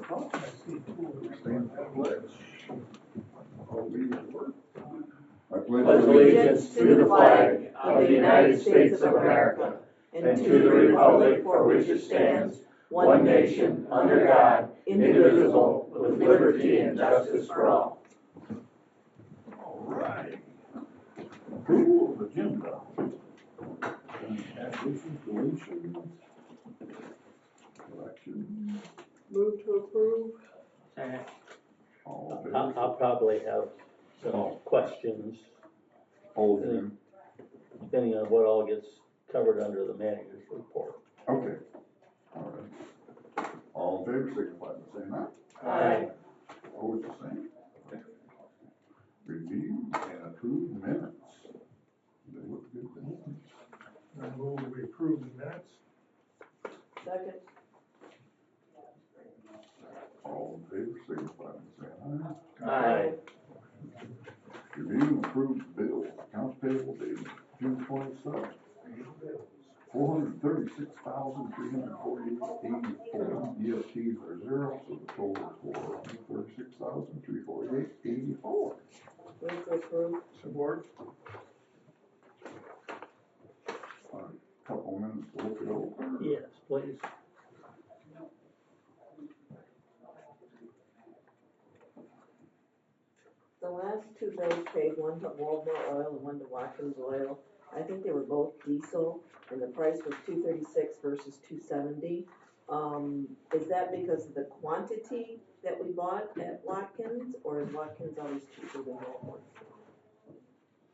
Stand for the pledge. All these work. I pledge pledge allegiance to the flag of the United States of America and to the republic for which it stands, one nation, under God, indivisible, with liberty and justice for all. All right. Approval of agenda. Additions, deletions, corrections. Move to approve. All in I'll favor? probably have some questions, All in favor? depending on what all gets covered under the manager's report. Okay. All right. All in favor, signify by saying aye. Aye. Opposed, the same. Review and approve minutes. They look good to me. I move we approve the minutes. Second. All in favor, signify by saying aye. Aye. Review and approve bill, accounts payable dated June 27th. $436,348.84. EFTs are zero, so the total is $436,348.84. Move to approve. Support. Couple minutes to look it over. Yes, please. The last two bills paid, one to Waldmore Oil and one to Watkins Oil. I think they were both diesel, and the price was $236 versus $270. Is that because of the quantity that we bought at Watkins, or is Watkins always cheaper than Waldmore?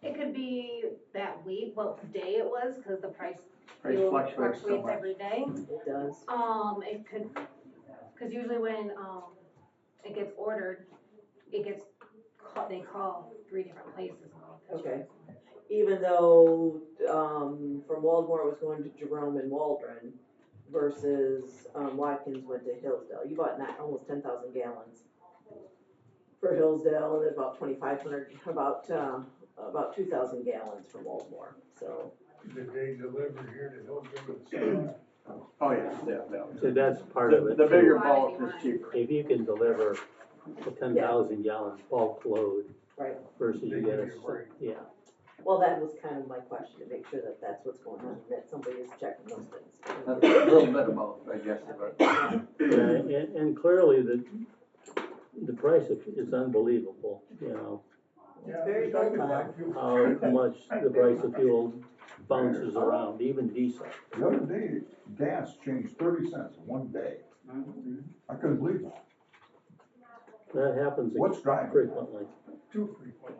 It could be that week, what day it was, because the price Fluctuates so much. every day. It does. It could, because usually when it gets ordered, it gets they call 3 different places. Okay. Even though from Waldmore it was going to Jerome and Waldron versus Watkins went to Hillsdale. You bought almost 10,000 gallons for Hillsdale, and about 2,500, about 2,000 gallons from Waldmore. So Did they deliver here to Hillsdale? Oh, yeah. So that's part of it. The bigger too. bulk is cheaper. If you can deliver a 10,000 gallon bulk load right. versus They you give get you a break. yeah. Well, that was kind of my question, to make sure that that's what's going on, that somebody is checking those things. A little bit of both, I guess, but. And clearly the price is unbelievable, you know, Yeah, very it's talking volatile. about fuel. how much the price of fuel bounces around, even diesel. The other day, gas changed 30 cents in one day. I couldn't believe that. That happens What's driving that? frequently. Too frequently.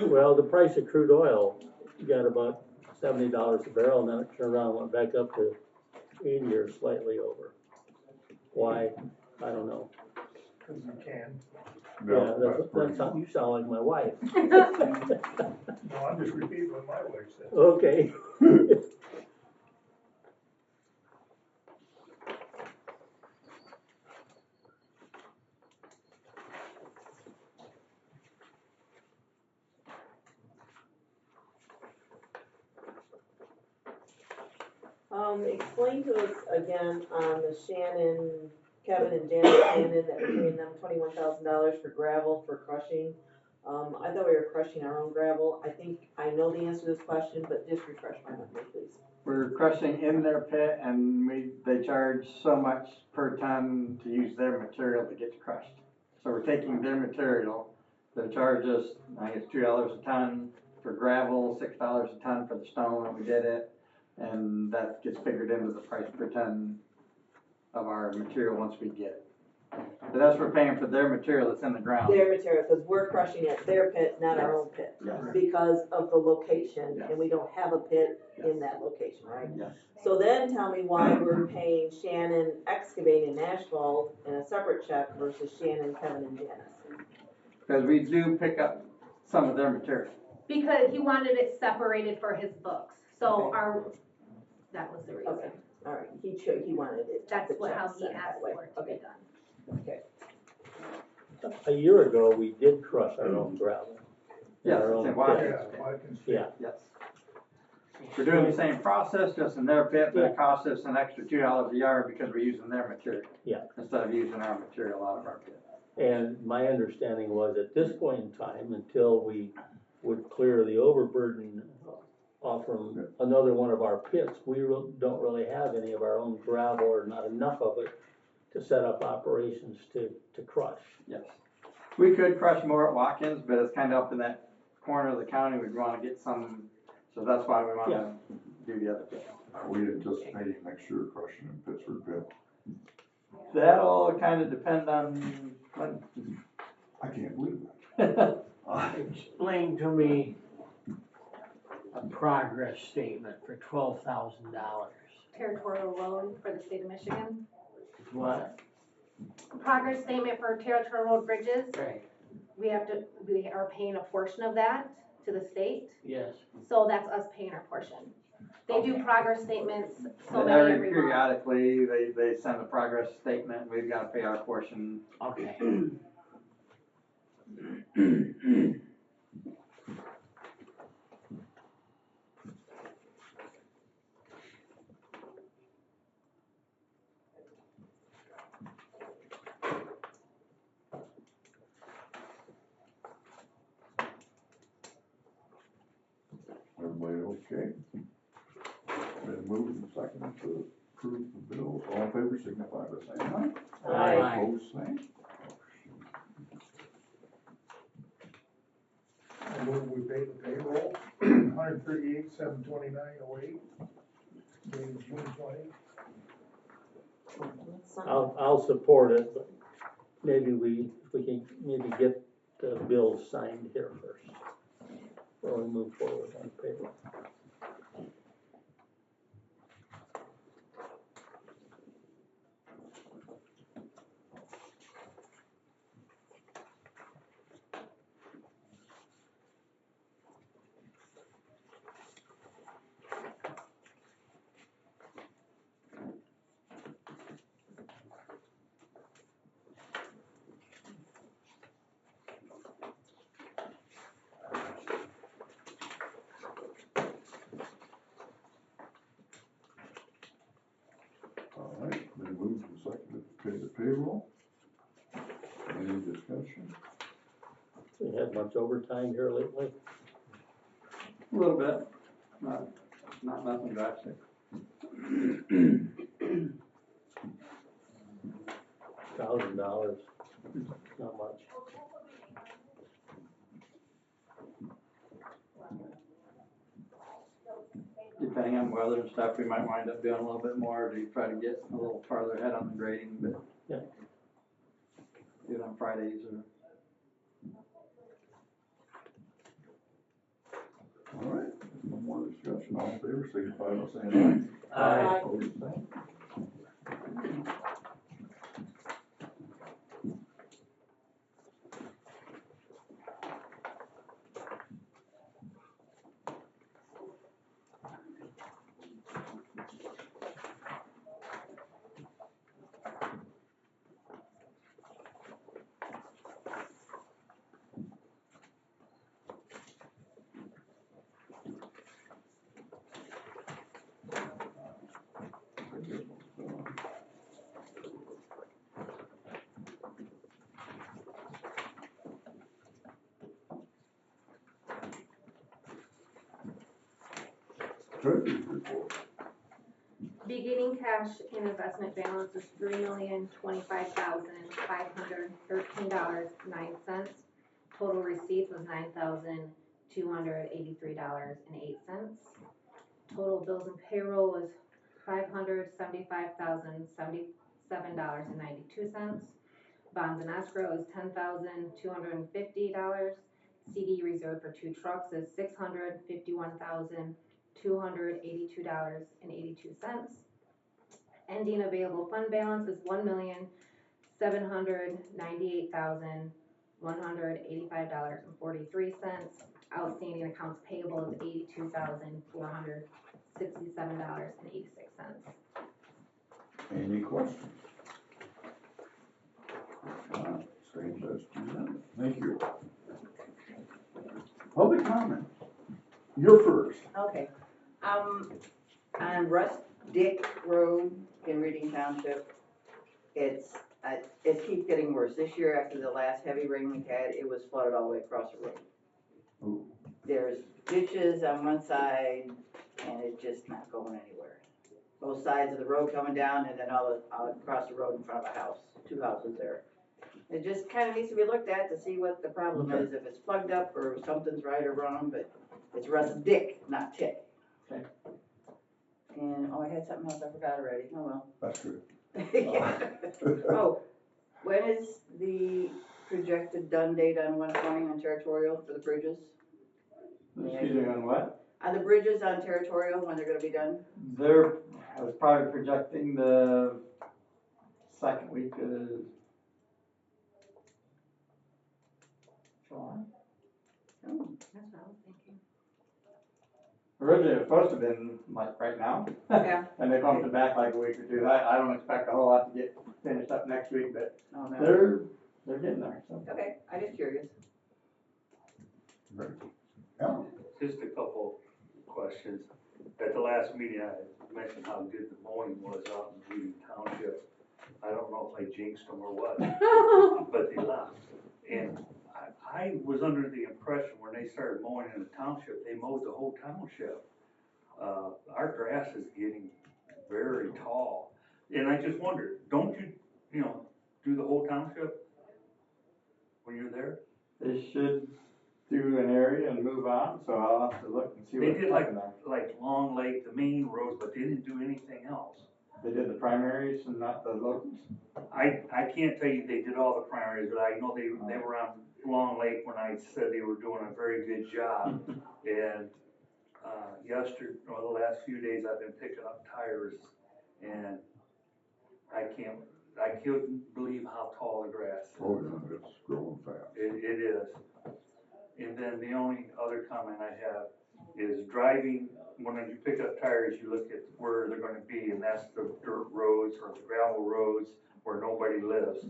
Well, the price of crude oil got about $70 a barrel, and then it turned around and went back up to 80 or slightly over. Why? I don't know. Because you can. Yeah, that's pretty that's how you sound like my wife. No, I'm just repeating what my wife said. Okay. Explain to us again on the Kevin and Janet Shannon, that we're paying them $21,000 for gravel for crushing. I thought we were crushing our own gravel. I think I know the answer to this question, but just refresh my memory, please. We're crushing in their pit, and they charge so much per ton to use their material that gets crushed. So we're taking their material. They charge us, I think it's $2 a ton for gravel, $6 a ton for the stone when we did it, and that gets figured into the price per ton of our material once we get it. But that's we're paying for their material that's in the ground. Their material, because we're crushing at their pit, not our own pit. Yes. Because of the location, Yes. and we don't have a pit Yes. in that location, right? Yes. So then tell me why we're paying Shannon Excavating and Asphalt in a separate check versus Shannon, Kevin, and Janice. Because we do pick up some of their material. Because he wanted it separated for his books. So Okay. that was the reason. Okay, all right, he wanted it. That's the how check he sent asked that way. for it to Okay, be done. okay. A year ago, we did crush our own gravel. Yes, Our it's own in pit. Watkins. Yeah, Watkins. Yeah. Yes. We're doing the same process, just in their pit, but it costs us an extra $2 a yard because we're using their material. Yeah. Instead of using our material out of our pit. And my understanding was at this point in time, until we would clear the overburden off from another one of our pits, we don't really have any of our own gravel or not enough of it to set up operations to crush. Yes. We could crush more at Watkins, but it's kind of up in that corner of the county, we'd wanna get some, so that's why we wanna do the other pit. Are we anticipating next year crushing in Pittsburgh pit? That'll kinda depend on when. I can't believe that. Explain to me a progress statement for $12,000. Territorial road for the state of Michigan. What? Progress statement for territorial road bridges, Right, we are paying a portion of that to the state, yes. so that's us paying our portion. They do progress statements so many Every every month. periodically, they send a progress statement, we've gotta pay our portion. Okay. Everybody okay? Been moved and seconded to approve the bills. All in favor, signify by saying aye. Aye. Opposed, same. I move we pay the payroll, $138,729.08, dated June 20. I'll support it, but maybe we can get the bills signed here first, before we move forward on payroll. All right, been moved and seconded to pay the payroll. Any discussion? We had much overtime here lately. A little bit, not nothing drastic. $1,000, not much. Depending on weather and stuff, we might wind up doing a little bit more to try to get a little farther ahead on the grading, but. Yeah. Do it on Fridays or. All right, no more discussion. All in favor, signify by saying aye. Aye. Opposed, same. Treasurer's report. Beginning cash and investment balance is $3,025,513.09. Total receipts was $9,283.08. Total bills and payroll was $575,077.92. Bonds and escrow is $10,250. CD reserved for 2 trucks is $651,282.82. Ending available fund balance is $1,798,185.43. Outstanding accounts payable is $82,467.86. Any questions? Same as presented. Thank you. Public comment. You're first. Okay, On Russ Dick Road in Reading Township, it keeps getting worse. This year, after the last heavy rain we had, it was flooded all the way across the road. Ooh. There's ditches on one side, and it's just not going anywhere. Both sides of the road coming down, and then all across the road in front of a house, 2 houses there. It just kind of needs to be looked at to see what the problem Okay. is, if it's plugged up or something's right or wrong, but it's Russ Dick, not Tick. Okay. And, I had something else I forgot already, oh well. That's good. Oh, when is the projected done date on 120 on Territorial for the bridges? Excuse me, on what? On the bridges on Territorial, when they're gonna be done? I was probably projecting the second week of July. Oh, That's what I was thinking. Originally, it was supposed to have been like right now. Yeah. And they bumped it back like a week or two. I don't expect a whole lot to get finished up next week, but oh no. they're getting there, so. Okay, I just curious. Great. Yeah. Just a couple questions. At the last meeting, I mentioned how good the mowing was out in Reading Township. I don't know if I jinxed them or what, but they left. And I was under the impression when they started mowing in the township, they mowed the whole township. Our grass is getting very tall. And I just wondered, don't you do the whole township when you're there? They should do an area and move on, so I'll have to look and see They what's did happening there. like Long Lake, the main roads, but they didn't do anything else. They did the primaries and not the locals? I can't tell you they did all the primaries, but I know they were on Long Lake when I said they were doing a very good job. And the last few days I've been picking up tires, and I couldn't believe how tall the grass is. Oh, yeah, it's growing fast. It is. And then the only other comment I have is driving, when you pick up tires, you look at where they're gonna be, and that's the dirt roads or the gravel roads where nobody lives.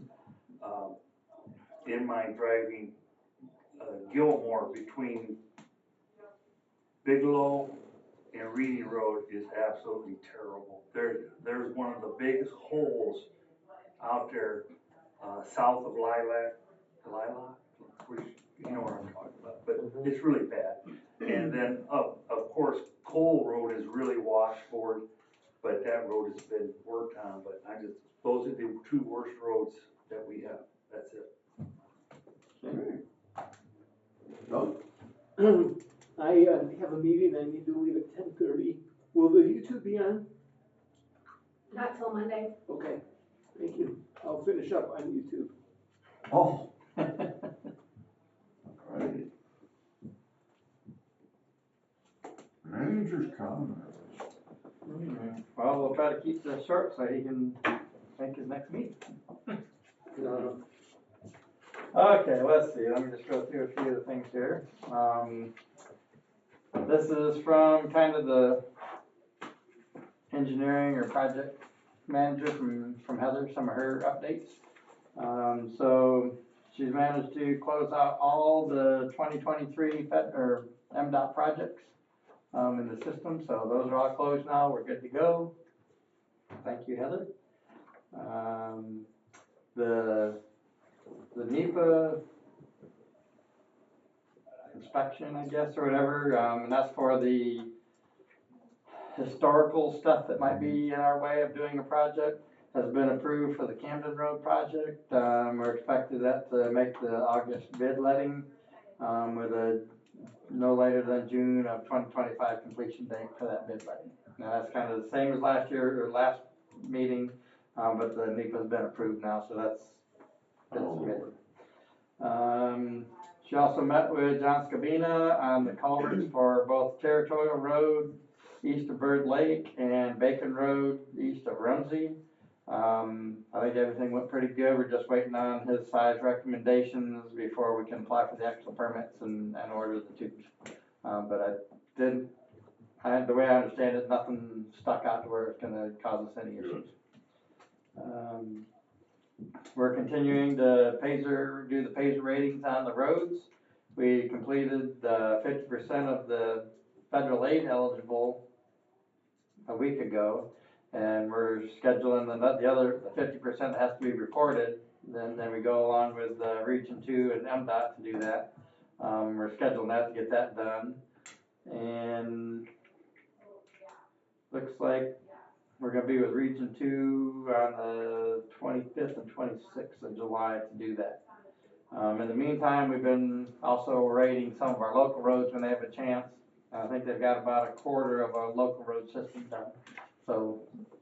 In my driving, Gilmore between Bigelow and Reedy Road is absolutely terrible. There's one of the biggest holes out there, south of Lilac, which you know what I'm talking about, but it's really bad. And then of course, Cole Road is really washboard, but that road has been worked on, but those are the 2 worst roads that we have, that's it. Okay. Doug? I have a meeting, I need to leave at 10:30. Will the YouTube be on? Not till Monday. Okay, thank you. I'll finish up on YouTube. Oh. Alrighty. Manager's comments. Well, we'll try to keep this short so he can make his next meeting. Okay, let's see, let me just go through a few of the things here. This is from kind of the engineering or project manager from Heather, some of her updates. So she's managed to close out all the 2023 MDOT projects in the system, so those are all closed now, we're good to go. Thank you, Heather. The NEPA inspection, I guess, or whatever, and that's for the historical stuff that might be in our way of doing a project, has been approved for the Camden Road project. We're expecting that to make the August bid letting with a no later than June of 2025 completion date for that bid letting. Now that's kind of the same as last year or last meeting, but the NEPA's been approved now, so that's been submitted. She also met with John Scabina on the culverts for both Territorial Road east of Bird Lake and Bacon Road east of Rumsey. I think everything went pretty good. We're just waiting on his size recommendations before we can apply for the actual permits and order the tubes. But the way I understand it, nothing stuck out to where it's gonna cause us any issues. We're continuing to do the Pazer ratings on the roads. We completed 50% of the federal aid eligible a week ago. And we're scheduling the other, the 50% has to be reported. Then we go along with Region 2 and MDOT to do that. We're scheduling that to get that done. And looks like we're gonna be with Region 2 on the 25th and 26th of July to do that. In the meantime, we've been also rating some of our local roads when they have a chance. I think they've got about a quarter of our local road system done. So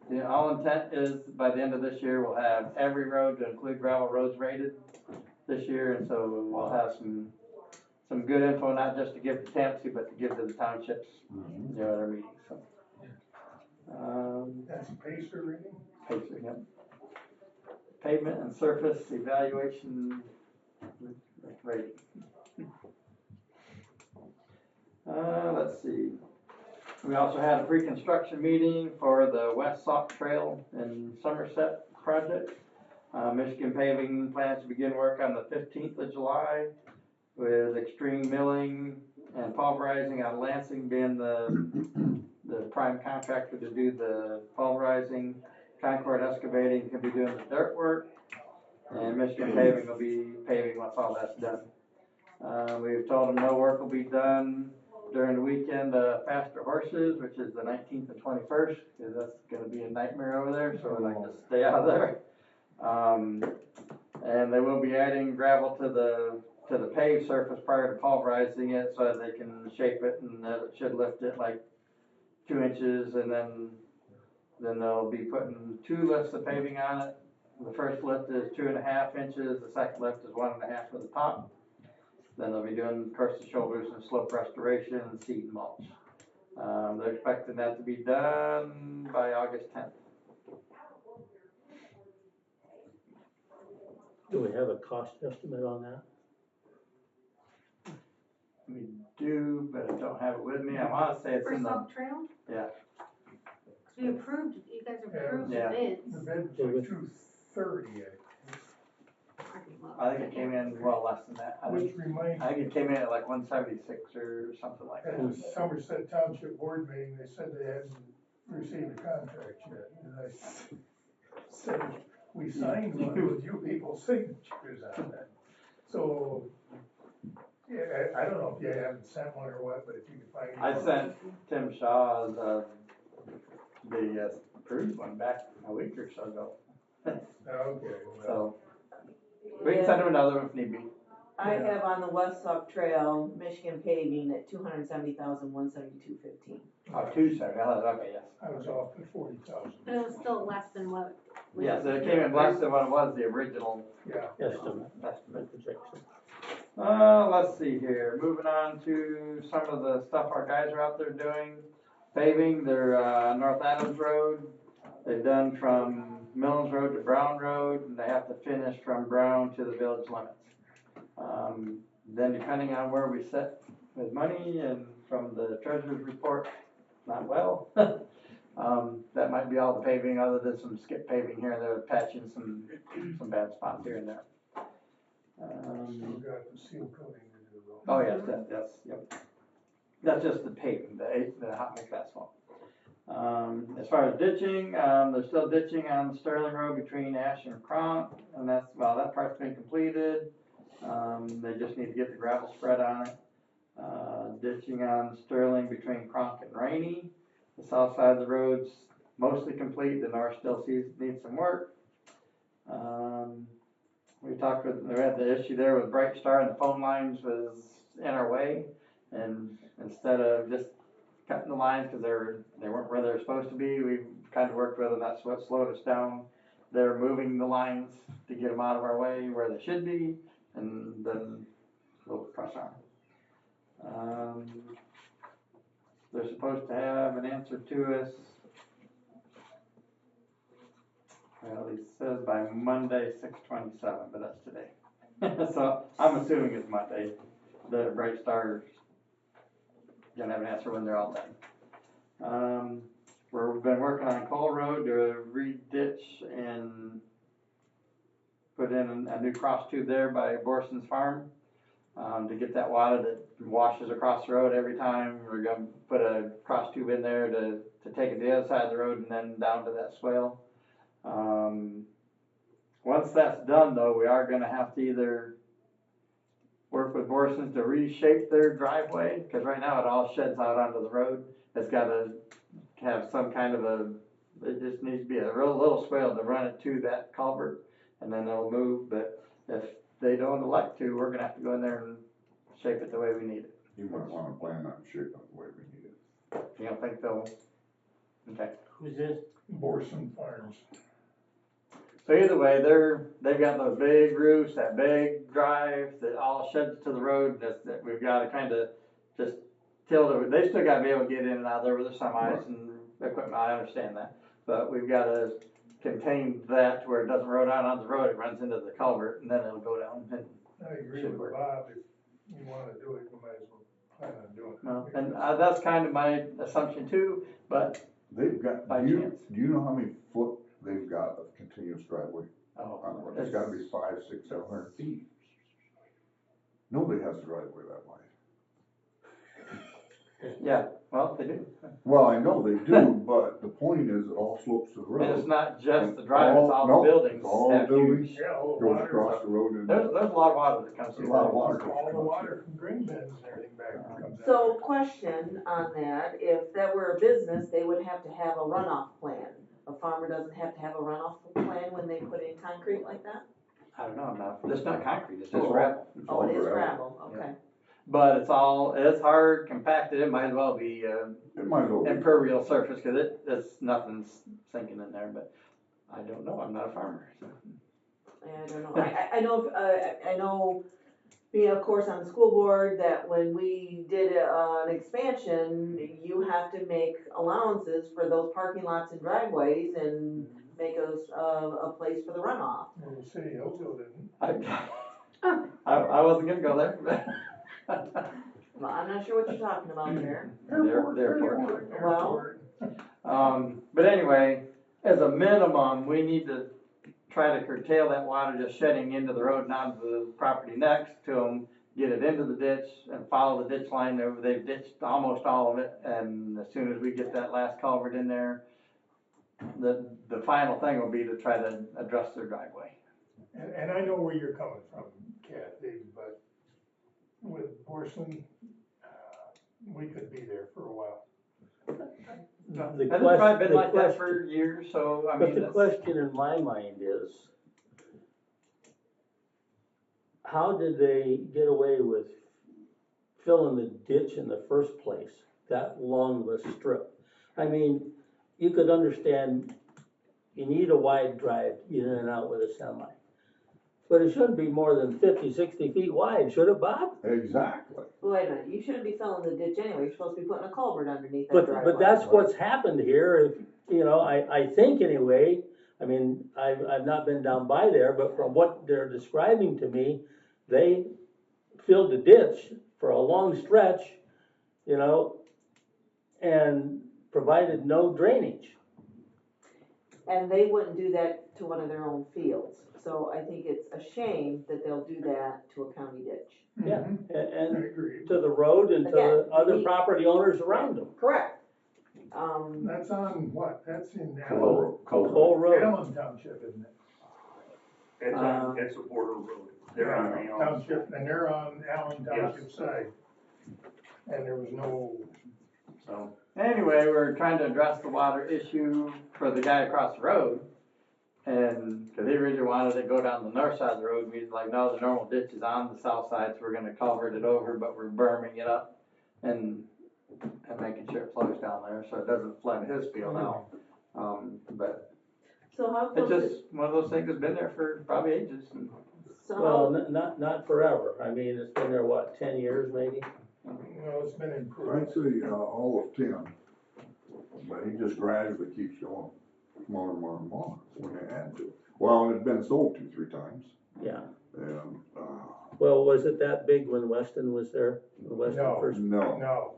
the all intent is by the end of this year, we'll have every road to include gravel roads rated this year. And so we'll have some good info, not just to give to Tampsey, but to give to the townships, you know, at our meetings, so. That's Pacer reading? Pacer, yep. Pavement and surface evaluation rating. Let's see. We also had a pre-construction meeting for the West Sauk Trail in Somerset project. Michigan Paving plans to begin work on the 15th of July with Extreme Milling and Pulverizing out of Lansing being the prime contractor to do the pulverizing. Concord Excavating can be doing the dirt work, and Michigan Paving will be paving once all that's done. We've told them no work will be done during the weekend of Faster Horses, which is the 19th and 21st, because that's going to be a nightmare over there, so I'd like to stay out of there. And they will be adding gravel to the paved surface prior to pulverizing it so that they can shape it, and it should lift it like 2 inches, and then they'll be putting 2 lifts of paving on it. The first lift is 2.5 inches, the second lift is 1.5 for the top. Then they'll be doing, of course, the shoulders and slope restoration and seed and mulch. They're expecting that to be done by August 10th. Do we have a cost estimate on that? We do, but I don't have it with me. I want to say it's For in the, Sauk Trail? yeah. We approved, you guys approved the Yeah. bids. The bid was like 230, I think it came in well less than that. I which think reminds me, it came in at like 176 or something like at that. the Somerset Township Board meeting, they said they hadn't received a contract yet. And I said, we signed one with you people's signatures on it. So, yeah, I don't know if you haven't sent one or what, but if you can find I one. sent Tim Shaw the approved one back a week or so ago. Okay, well, So we can send him another one if need be. I have on the West Sauk Trail, Michigan Paving at 270,172.15. Oh, 270. Okay, yes. I was off at 40,000. But it was still less than what we. Yes, it came in less than what it was the original Yeah. Estimate, estimate. projection. Let's see here. Moving on to some of the stuff our guys are out there doing. Paving their North Adams Road. They've done from Mills Road to Brown Road, and they have to finish from Brown to the village limits. Then depending on where we sit with money and from the treasurer's report, not well. That might be all the paving other than some skip paving here and there, patching some bad spots here and there. Still got the seal coating to do though. Oh, yes, yep. That's just the paving, the hot mix asphalt. As far as ditching, they're still ditching on Sterling Road between Ash and Cronk, and that part's been completed. They just need to get the gravel spread on it. Ditching on Sterling between Cronk and Rainey. The south side of the road's mostly complete, the north still needs some work. We had the issue there with Bright Star, and the phone lines was in our way, and instead of just cutting the lines because they weren't where they're supposed to be, we kind of worked with them. That's what slowed us down. They're moving the lines to get them out of our way where they should be, and then we'll press on. They're supposed to have an answer to us. Well, he says by Monday, 6/27, but that's today. So I'm assuming it's Monday. The Bright Star's gonna have an answer when they're all done. We've been working on Cole Road to re-ditch and put in a new cross tube there by Borson's Farm to get that water that washes across the road every time. We're gonna put a cross tube in there to to take it to the other side of the road and then down to that swale. Once that's done though, we are gonna have to either work with Borson's to reshape their driveway, cause right now it all sheds out onto the road. It's gotta have some kind of it just needs to be a real little swale to run it to that culvert, and then it'll move, but if they don't elect to, we're gonna have to go in there and shape it the way we need it. You might wanna plan that and shape it the way we need it. You don't think they'll, okay. Who's this? Borson Farms. So either way, they've got those big roofs, that big drive that all sheds to the road, that we've gotta kinda just tilt it. They still gotta be able to get in and out there with their semis and equipment, I understand that. But we've gotta contain that to where it doesn't run out on the road, it runs into the culvert and then it'll go down and. I agree Should with work. Bob, if you wanna do it, you might as well plan on doing it. No, and that's kind of my assumption too, but, They've got, By do you, chance. do you know how many foot they've got of continuous driveway? oh. It's gotta be 500, 600, 700 feet. Nobody has a driveway that wide. Yeah, well, they do. Well, I know they do, but the point is it all slopes to the And it's road. not just the drive, it's all No, the buildings. it's all the have buildings. huge- Yeah, all the Goes water, across the road and. There's a lot of water that comes There's through. a lot of water. all the water from grain beds and everything back comes out. So question on that, if that were a business, they would have to have a runoff plan. A farmer doesn't have to have a runoff plan when they put in concrete like that? I don't know, it's not concrete, it's just Oh. gravel. It's Oh, all it is gravel. gravel, okay. But it's hard compacted, it might as well be, It might as well be. impervious surface, cause it's nothing's sinking in there, but I don't know, I'm not a farmer, so. I don't know, I know, I know, being of course on the school board, that when we did an expansion, you have to make allowances for those parking lots and driveways and make a place for the runoff. Well, the city of Hillsdale didn't. I wasn't gonna go there, but. Well, I'm not sure what you're talking about there. Therefore. Well- But anyway, as a minimum, we need to try to curtail that water just shedding into the road and onto the property next to them, get it into the ditch and follow the ditch line. They've ditched almost all of it, and as soon as we get that last culvert in there, the final thing will be to try to address their driveway. And I know where you're coming from, Kathy, but with Borson, we could be there for a while. The And it's question- probably been the like that question- for years, so I But mean, the that's, question in my mind is, how did they get away with filling the ditch in the first place, that long of a strip? I mean, you could understand, you need a wide drive, in and out with a semi. But it shouldn't be more than 50, 60 feet wide, should it, Bob? Exactly. Wait a minute, you shouldn't be filling the ditch anyway, you're supposed to be putting a culvert underneath that driveway. But that's what's happened here, if, you know, I think anyway, I mean, I've not been down by there, but from what they're describing to me, they filled the ditch for a long stretch, you know, and provided no drainage. And they wouldn't do that to one of their own fields, so I think it's a shame that they'll do that to a county ditch. Yeah, Mhm. I and agree. to the road and to Again, the other we- property owners around them, Correct. That's on what? That's in the Allen, whole road. Allen Township, isn't it? It's a border road. They're on the Allen. Township, and they're on Allen Township Yes. side. And there was no, so, anyway, we're trying to address the water issue for the guy across the road. And, cause he originally wanted to go down the north side of the road, and we was like, no, the normal ditch is on the south side, so we're gonna culvert it over, but we're berming it up. And making sure it flows down there, so it doesn't flood his field out. But So how it's close is, just one of those things that's been there for probably ages. And so Well, how, not forever, I mean, it's been there, what, 10 years maybe? it's been I'd improved. say, all of 10, but he just gradually keeps going, more and more and more when they add to it. Well, and it's been sold 2-3 times, Yeah, and, well, was it that big when Weston was there? When Weston No. first? No,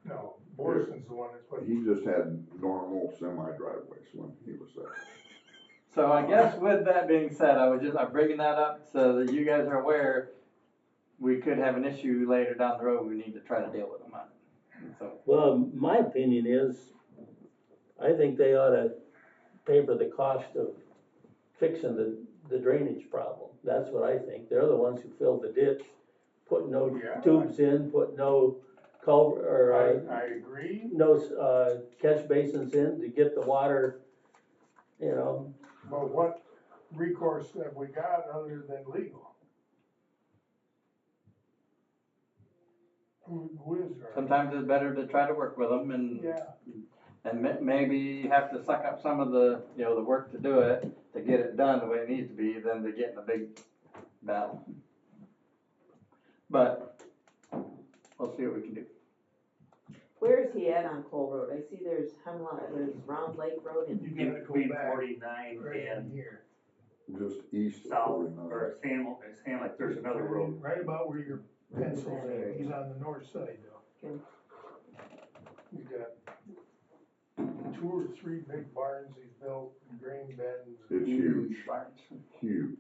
no, Borson's the one that's put. he just had normal semi-driveways when he was there. so I guess with that being said, I'm bringing that up so that you guys are aware, we could have an issue later down the road, we need to try to deal with them on. So, Well, my opinion is, I think they ought to pay for the cost of fixing the drainage problem. That's what I think. They're the ones who filled the ditch, put no Yeah. tubes in, put no culvert, or, I agree, no, catch basins in to get the water, you know. but what recourse have we got other than legal? Who is there? Sometimes it's better to try to work with them and, Yeah, maybe you have to suck up some of the, the work to do it, to get it done the way it needs to be, than to get in a big battle. But, we'll see what we can do. Where is he at on Cole Road? I see there's Hemlock, there's Round Lake Road and, you In gotta go between back 49 right in and here. Just east of south, 49. or Sam, like there's another road. Right about where your pencil's at, he's on the north side though. Okay. He's got 2 or 3 big barns he's built in grain beds. It's huge, Barnes. huge.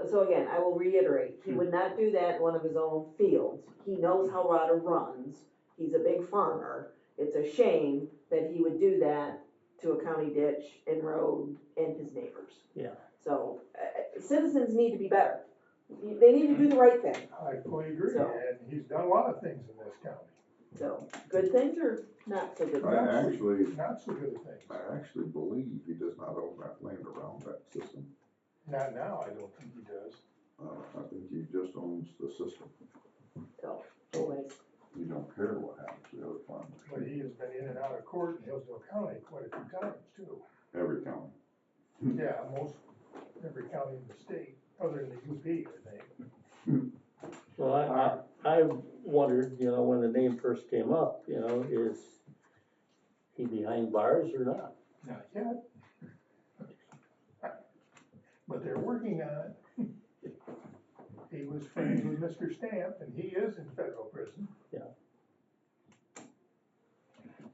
so again, I will reiterate, he would not do that in one of his own fields. He knows how water runs, he's a big farmer. It's a shame that he would do that to a county ditch and road and his neighbors. Yeah. So, citizens need to be better. They need to do the right thing. I fully agree, So- and he's done a lot of things in this county, So, good things or not so good I things? actually, not so good things. I actually believe he does not own that land around that system. Not now, I don't think he does. I think he just owns the system. So, anyways, He don't care what happens to the other farmers. But he has been in and out of court in Hillsdale County quite a few times too. Every county. Yeah, most, every county in the state, other than the UP, I think. Well, I wondered, when the name first came up, is he behind bars or not? Not yet. But they're working on it. He was friends with Mr. Stamp, and he is in federal prison.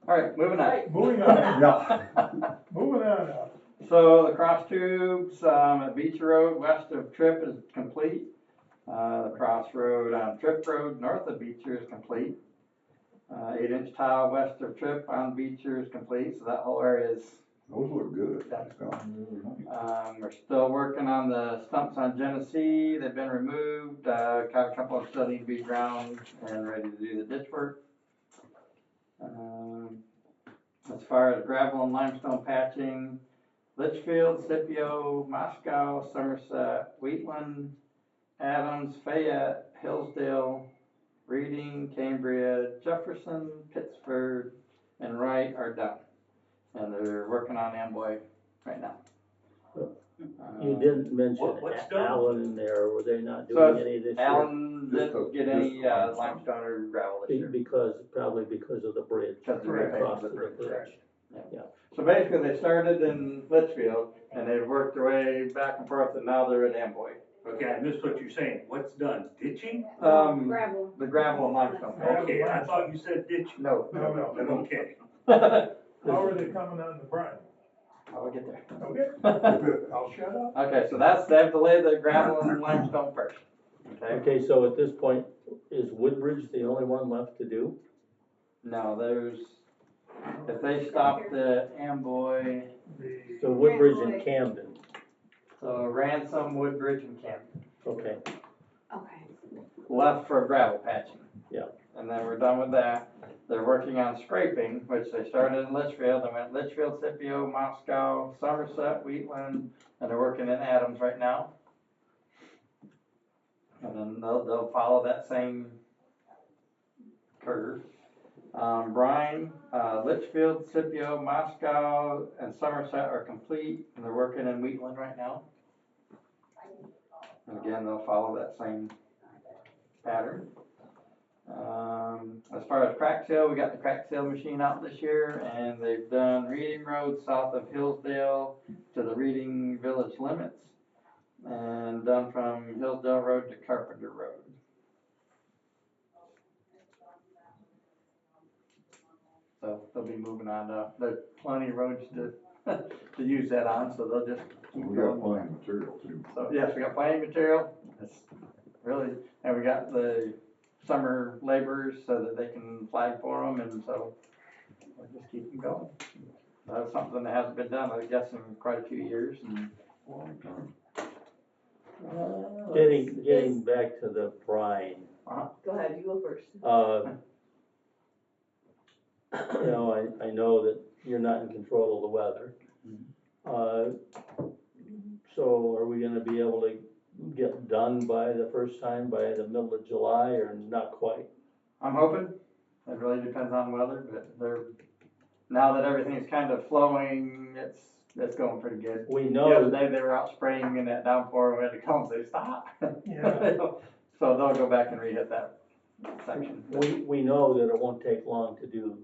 Alright, moving on. Moving on, Yeah. moving on up. So the cross tubes, at Beach Road west of Tripp is complete. The cross road on Tripp Road north of Beecher is complete. 8-inch tile west of Tripp on Beecher is complete, so that whole area is, Those look good. Yeah. we're still working on the stumps on Genesee, they've been removed, got a couple of still need to be ground and ready to do the ditch work. As far as gravel and limestone patching, Litchfield, Scipio, Moscow, Somerset, Wheatland, Adams, Fayette, Hillsdale, Reading, Cambria, Jefferson, Pittsford, and Wright are done. And they're working on Amboy right now. You didn't mention what's done? Allen in there, were they not So doing any this year? Alan Just didn't the- get any just the limestone or gravel this year. Probably because of the bridge. Because the Right. repaving Across of the to the bridge. bridge. So basically, they started in Litchfield, and they worked their way back and forth, and now they're at Amboy. Okay, I missed what you're saying. What's done? Ditching? Gravel. The gravel and limestone. Okay, I thought you said ditching. No. No. Okay. How are they coming on the brine? I'll get there. Okay, I'll shut up. Okay, so they have to lay the gravel and limestone first. Okay? Okay, so at this point, is Woodbridge the only one left to do? Now, if they stop the Amboy, So Woodbridge and Camden, so Ransom, Woodbridge, and Camden, okay. Okay. left for gravel patching. Yeah. And then we're done with that. They're working on scraping, which they started in Litchfield, they went Litchfield, Scipio, Moscow, Somerset, Wheatland, and they're working in Adams right now. And then they'll follow that same curve. Brine, Litchfield, Scipio, Moscow, and Somerset are complete, and they're working in Wheatland right now. And again, they'll follow that same pattern. As far as crack seal, we got the crack seal machine out this year, and they've done Reading Road south of Hillsdale to the Reading Village limits, and done from Hillsdale Road to Carpenter Road. So they'll be moving on, there's plenty of roads to, to use that on, so they'll just keep We got going. plenty of material too. So, yes, we got plenty of material, it's really, and we got the summer laborers so that they can flag for them, and so we'll just keep them going. That's something that hasn't been done, I guess, in quite a few years, and Long time. Getting back to the brine, Go ahead, you go first. you know, I know that you're not in control of the weather. So are we gonna be able to get done by the first time, by the middle of July, or not quite? I'm hoping. It really depends on weather, but now that everything's kind of flowing, it's going pretty good. We The know, other day, they were out spraying in that downpour, and we had to come and say, stop. Yeah. So they'll go back and re-hit that section. we know that it won't take long to do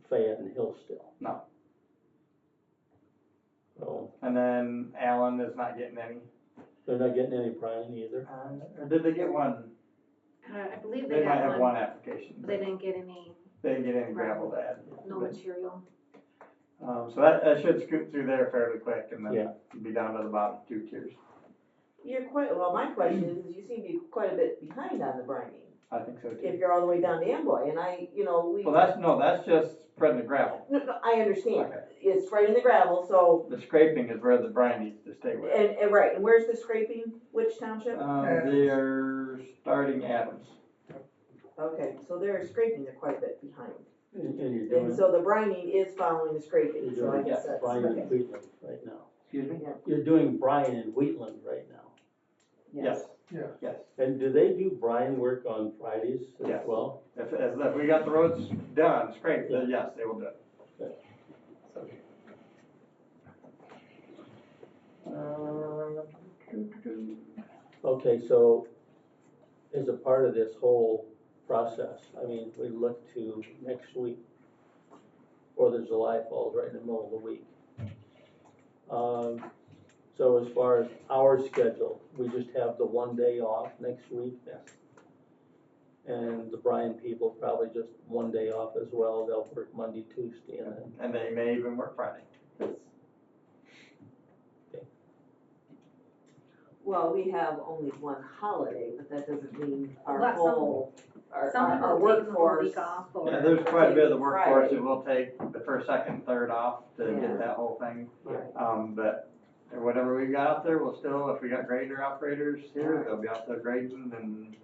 Fayette and Hillsdale. No. So, And then Allen is not getting any. they're not getting any brine either. Or did they get one? I believe They they might got have one, one application. but they didn't get any, They didn't get any gravel to add. no material. So that should scoot through there fairly quick and Yeah. then be down to the bottom 2 tiers. You're quite, well, my question is you seem to be quite a bit behind on the brining, I think so too. if you're all the way down to Amboy, and Well, that's just spreading the gravel. No, I understand, Okay. it's right in the gravel, so, The scraping is where the brine needs to stay with. and right, and where's the scraping, which township? They're starting Adams. Okay, so they're scraping, they're quite a bit behind, And you're and doing, so the brining is following the scraping, you're so I doing guess that's, brine and okay. Wheatland right now. Excuse me? You're doing brine and Wheatland right now. Yes. Yeah. Yes. And do they do brine work on Fridays as Yes. well? If we got the roads done, scraped, then yes, they will do it. Okay. Okay, so as a part of this whole process, I mean, we look to next week, Fourth of July falls right in the middle of the week. So as far as our schedule, we just have the one day off next week. Yes. And the Bryan people probably just one day off as well. They'll work Monday, Tuesday, and then. And they may even work Friday. Well, we have only one holiday, but that doesn't mean our Well, some- whole, Some our people take the whole workforce. week off, or. Yeah, there's quite a bit of the workforce Friday. that will take the first, second, third off to Yeah. get that whole thing. Right. But whatever we got out there, we'll still, if we got grader operators here, they'll be out there grading and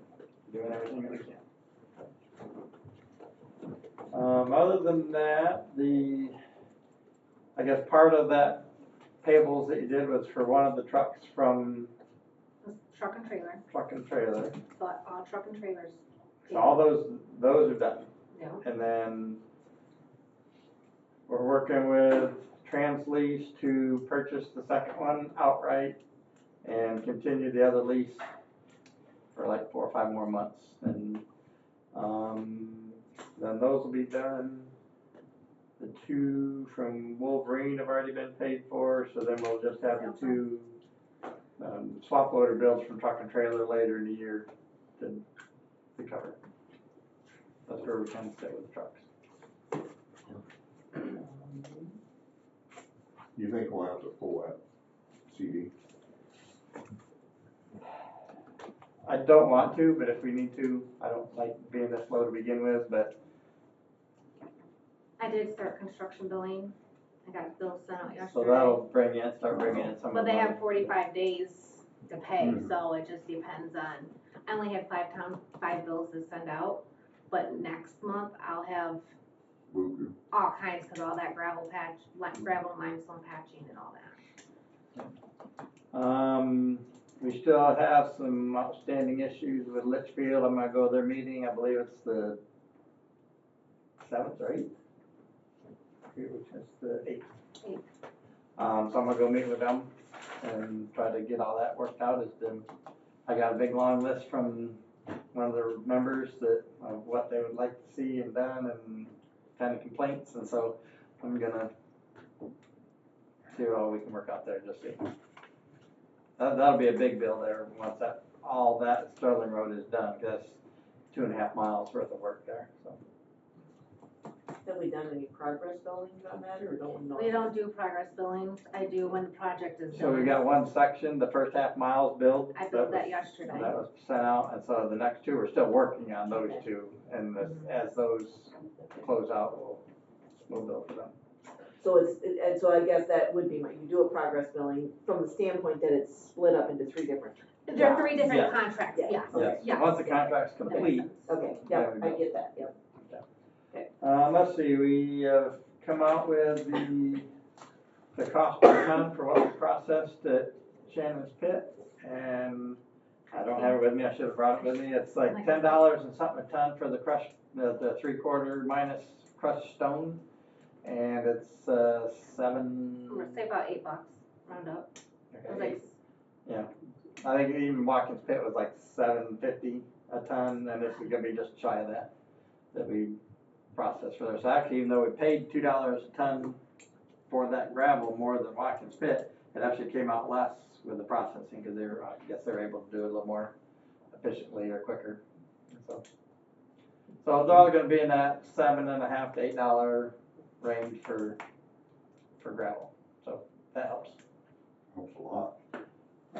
doing everything that we can. Other than that, I guess part of that payables that you did was for one of the trucks from Truck and trailer, Truck and Trailer. but all truck and trailers. So all those are done. Yeah. And then we're working with Translease to purchase the second one outright and continue the other lease for like 4 or 5 more months. And then those will be done. The 2 from Wolverine have already been paid for, so then we'll just have the 2 swap loader bills from Truck and Trailer later in the year to cover. That's where we kind of stay with the trucks. You think we'll have to pull that CD? I don't want to, but if we need to, I don't like being this low to begin with, but I did start construction billing. I got bills sent out so yesterday. that'll start bringing in some of But the they money. have 45 days to pay, Mhm. so it just depends on, I only had 5 bills to send out, but next month I'll have Buku. all kinds, cause all that gravel gravel and limestone patching and all that. We still have some outstanding issues with Litchfield. I'm gonna go to their meeting, I believe it's the 7th or 8th. Which is the 8th. 8th. So I'm gonna go meet with them and try to get all that worked out. I got a big long list from one of the members of what they would like to see and done and kind of complaints, and so I'm gonna see what all we can work out there, just see. That'll be a big bill there once all that Sterling Road is done, because that's 2.5 miles worth of work there, so. Have we done any progress billings on that, or don't we know? We don't do progress billings, I do when the project is done. So we got one section, the first half mile's billed. I billed that was- yesterday. That was sent out, and so the next 2, we're still working on those Okay. 2, and as those close out, we'll bill for them. So and so I guess that would be you do a progress billing from the standpoint that it's split up into 3 different. There are 3 different Yeah. contracts, Yeah. yes, Okay. Yes, once the contract's That makes complete, sense. Okay, yeah, I get that, yep. let's see, we, come out with the cost per ton for what we processed at Shannon's Pit, and I don't have it with me, I should have brought it with me, it's like $10 and something a ton for the crushed, the 3/4 minus crushed stone, and it's, I'm gonna say about $8, round up. It was like, I think even Watkins Pit was like $7.50 a ton, and this is gonna be just shy of that we processed for there. So actually, even though we paid $2 a ton for that gravel more than Watkins Pit, it actually came out less with the processing, because I guess they're able to do it a little more efficiently or quicker. So they're all gonna be in that $7.50 to $8 range for gravel, so that helps. Helps a lot. I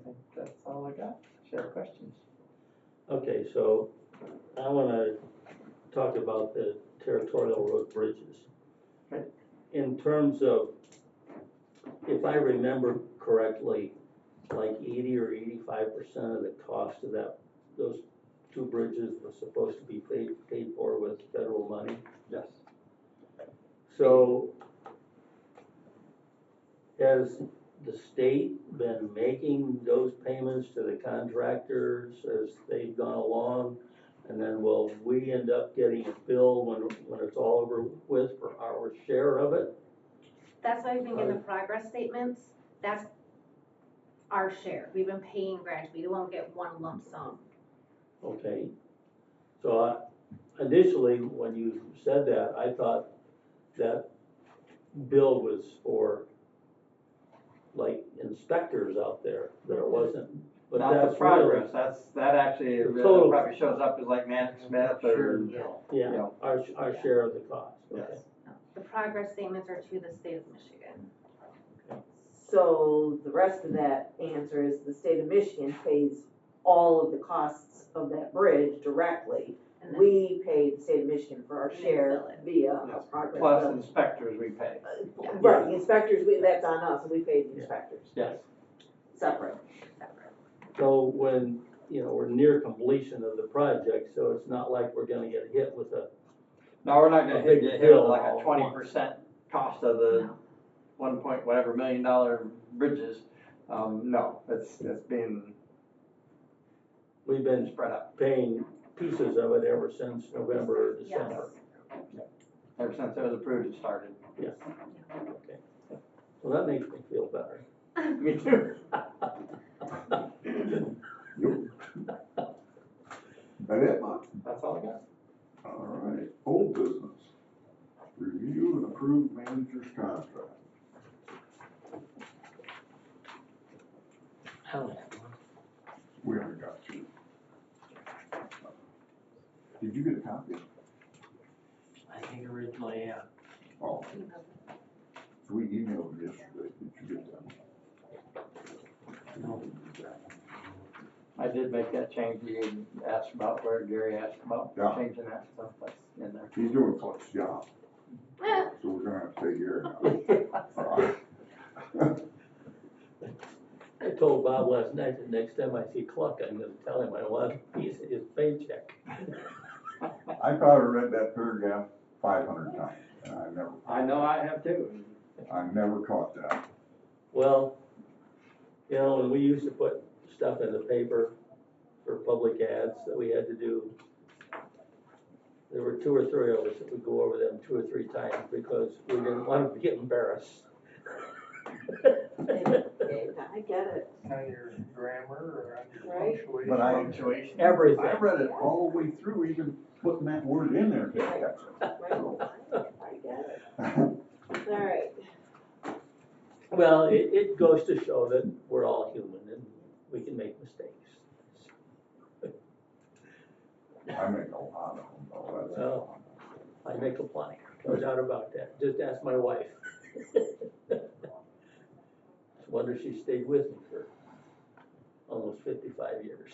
think that's all I got. Share questions. Okay, so I wanna talk about the territorial road bridges. Okay. In terms of, if I remember correctly, like 80 or 85% of the cost of those 2 bridges was supposed to be paid for with federal money. Yes. So, has the state been making those payments to the contractors as they've gone along? And then will we end up getting a bill when it's all over with for our share of it? that's why we've been getting the progress statements, that's our share, we've been paying gradually, we won't get one lump sum. Okay. So initially, when you said that, I thought that bill was for like inspectors out there, that it wasn't, but Not that's the progress, that actually The total- probably shows up as like Manic Smith or, Yeah, Yeah. our share of the cost, okay. yes. The progress statements are to the state of Michigan. So the rest of that answer is the state of Michigan pays all of the costs of that bridge directly. And then We pay the state of Michigan for our And they share bill it. via a Yes. progress Plus bill. inspectors we pay. Right, the inspectors, that's on us, and we pay the Yeah. inspectors, Yes. separate. separate. So when, we're near completion of the project, so it's not like we're gonna get hit with a, No, we're not gonna A big get hit bill with like all a at 20% cost of the No. 1 point whatever $1 million bridges. No, it's being we've been spread out paying pieces of it ever since November or December. ever since it was approved and started. Okay. Well, that makes me feel better. Me too. That it, Mark? That's all I got. All right, old business. Review and approve manager's contract. We already got you. Did you get a copy? I think originally, yeah. Oh, we emailed you yesterday. Did you get that? No. I did make that change you asked about, where Gary asked about Yeah. changing that stuff, that's in there. He's doing Flex job, so we're gonna have to take care of now. I told Bob last night that next time I see Cluck, I'm gonna tell him I want a piece of his paycheck. I probably read that paragraph 500 times, and I know I have too. I never caught that. Well, when we used to put stuff in the paper for public ads that we had to do, there were 2 or 3 of us that would go over them 2 or 3 times because we didn't want to get embarrassed. I get it. On your grammar or on your Right. punctuation. But I- Punctuation. Everything. I read it all the way through, even putting that word in there. Right. I get it. All right. Well, it goes to show that we're all human and we can make mistakes. I make a lot of them, though, that's. Well, I make a plenty, no doubt about that. Just ask my wife. Wonder she stayed with me for almost 55 years.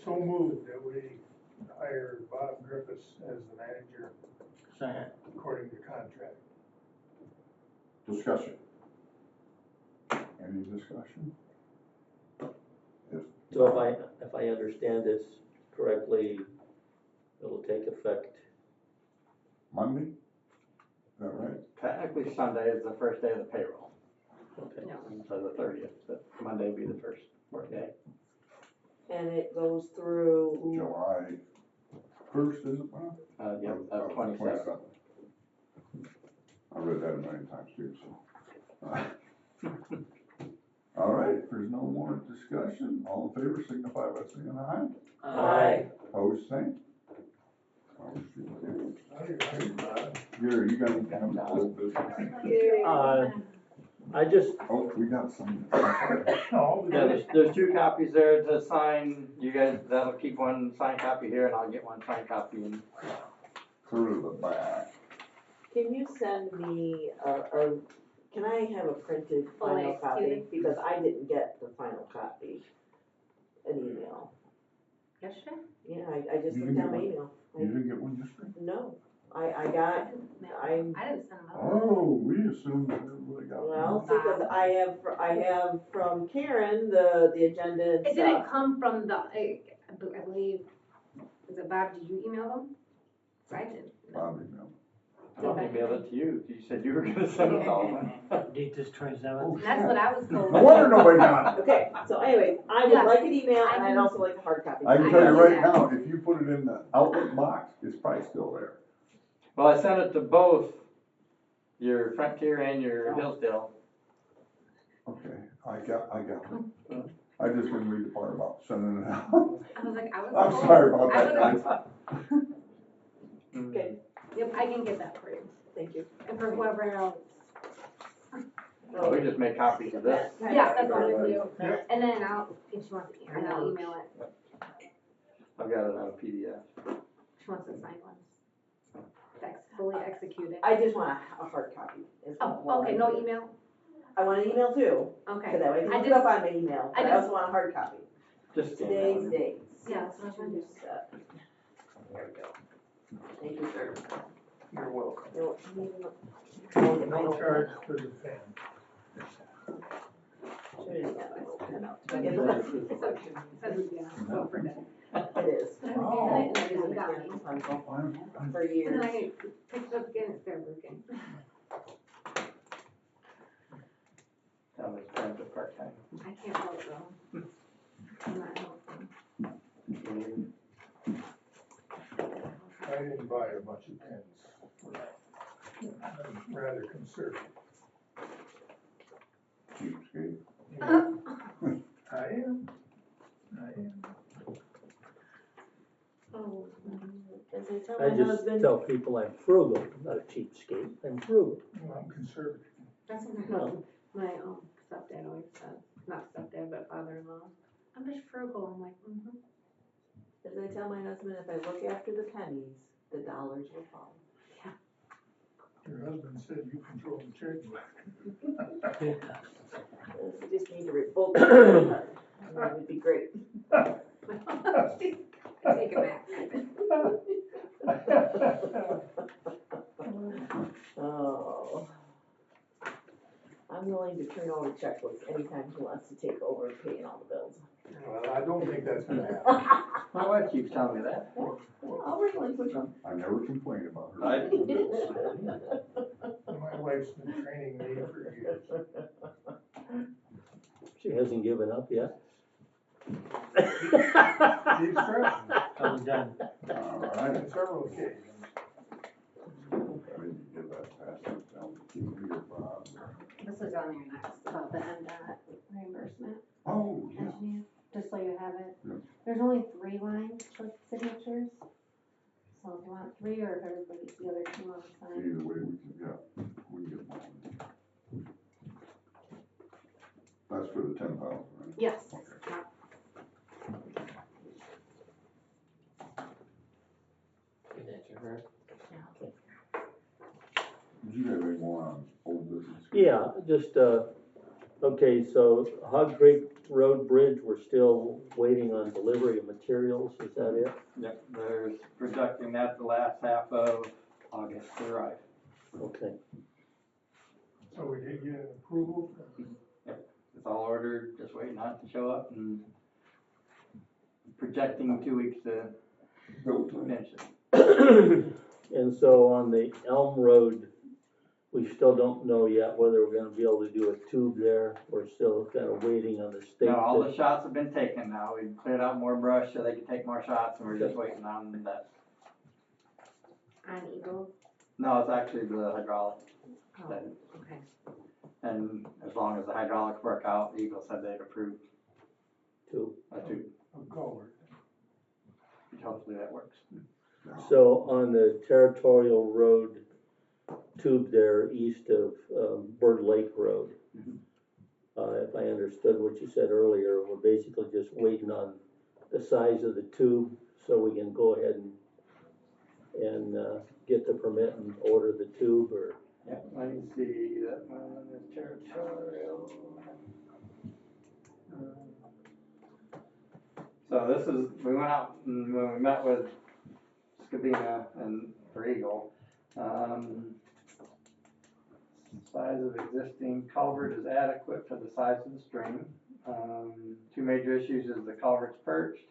So moved that we hire Bob Griffiths as the manager Second. according to contract. Discussion. Any discussion? So if I understand this correctly, it'll take effect, Monday? Is that right? Technically, Sunday is the first day of the payroll, okay. so the 30th, but Monday will be the first workday. And it goes through, July 1st, is it, Bob? Yep, Of 27th. I read that a million times too, so. All right, if there's no more discussion, all in favor signify by saying aye. Aye. Opposed, same. Motion carries. Bob. Gary, you got any kind of old business? I just, Oh, we got some. All the Yeah, there's 2 copies there to sign. You guys, that'll keep one signed copy here, and I'll get one signed copy. And Clear to the back. can you send me can I have a printed final copy? Because I didn't get the final copy, an email. Yesterday? Yeah, I just You looked didn't down my get email. You didn't get one yesterday? No, I got, I didn't send them out. Oh, we assumed that everybody got one. well, because I have from Karen, the agenda and It stuff. didn't come from the, I believe, is it Bob, did you email them? I didn't. Bob emailed. I'll email it to you. You said you were gonna send it all. Date this 27th. Oh, That's what I was told. no wonder nobody got it. Okay, so anyways, I would Yeah. like an email and I I'd can- also like a hard copy. I can I tell you know right that. now, if you put it in the outlet box, it's probably still there. Well, I sent it to both your Frontier and your Hillsdale. Okay, I got it. I just didn't read the part about sending it out. I was like, I was I'm told. sorry about I that, was- guys. Okay, Yep, I can get that for you, thank you. and for whoever else. Oh, we just make copies of this. Yeah, that's all we do, Yeah. and then if she wants it, and I'll email it, I've got it on a PDF. she wants the signed ones. Fully executed. I just want a hard copy. is Oh, all okay, I no need. email, I want an email too, okay. so that way I I can look it just- up on my email, I but I just- also want a hard copy. Just scan Today's that. date. Yeah, that's what I was wondering. 6/27. There we go. Thank you, sir. You're welcome. No, No charge for the pen. should've got my pen out. It's okay, it says, yeah, don't forget. It is. Oh. And then you got me. For And years. then I picked it up again, it's there working. Tell me, it's a part-time. I can't help though. I'm not helping. I didn't buy a bunch of pens for that. I'm rather conservative. Cheapskate. Yeah. I am. Oh, as I tell I my just husband, tell people I'm frugal, I'm not a cheapskate, I'm frugal. Well, I'm conservative. That's what my stepdad always says, not stepdad, but father-in-law. I'm just frugal, I'm like, mm-hmm. as I tell my husband, if I look after the pennies, the dollars will follow. Your husband said you control the checkbook. We just need to revoke it. That would be great. Take it back. Oh. I'm willing to turn over checkbooks anytime he wants to take over paying all the bills. Well, I don't think that's gonna happen. My wife keeps telling me that. Well, I'll relinquish them. I never complain about her. I- My wife's been training me for years. She hasn't given up yet. She's threatened I'm done. All right. on several occasions. I didn't give that pass it down to you here, Bob. This is on your next, about the MDOT reimbursement, Oh, yeah. engineer, just so you have it. Yeah. There's only 3 lines for signatures. So if you want 3 or if everybody, the other 2 want to sign. Either way, we can, yeah, we can get one. That's for the 10,000, right? Yes. Okay. Did you have any more on old business? Yeah, just, okay, so Hog Creek Road Bridge, we're still waiting on delivery of materials, is that it? Yep, they're projecting that the last half of August to arrive. Okay, So we did get an approval? It's all ordered, just waiting on it to show up and projecting 2 weeks to Build time. finish it. and so on the Elm Road, we still don't know yet whether we're gonna be able to do a tube there, we're still kind of waiting on the state. No, all to- the shots have been taken now, we've cleared out more brush so they can take more shots, and we're just waiting on that. On Eagle. No, it's actually the hydraulic. Oh, That- okay. And as long as the hydraulics work out, Eagle said they'd approve Tube. a tube. A culvert. Hopefully that works. So on the territorial road tube there east of Bird Lake Road, Mhm. if I understood what you said earlier, we're basically just waiting on the size of the tube so we can go ahead and get the permit and order the tube, or? Yep, let me see, that one is territorial. So this is, we went out and when we met with Scabina and for Eagle, size of existing culvert is adequate for the size of the stream. Two major issues is the culvert's perched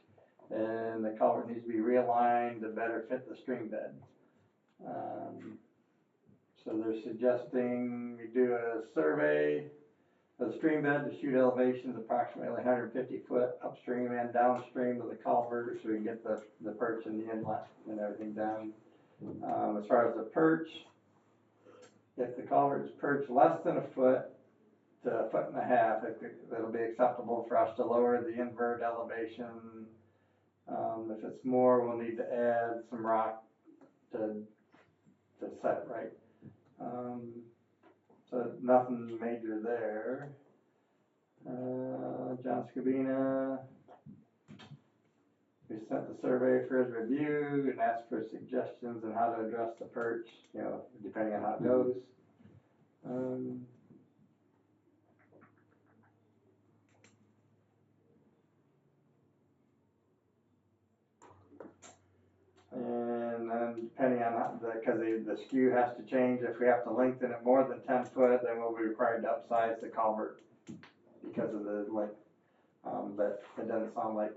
and the culvert needs to be realigned to better fit the stream bed. So they're suggesting we do a survey of the stream bed to shoot elevations approximately 150 foot upstream and downstream of the culvert so we can get the perch and the inlet and everything down. As far as the perch, if the culvert is perched less than a foot to a foot and a half, it'll be acceptable for us to lower the invert elevation. If it's more, we'll need to add some rock to set it right. So nothing major there. John Scabina, we sent the survey for his review and asked for suggestions on how to address the perch, depending on how it goes. And then depending on how, because the skew has to change, if we have to lengthen it more than 10 foot, then we'll be required to upsize the culvert because of the length. But it doesn't sound like,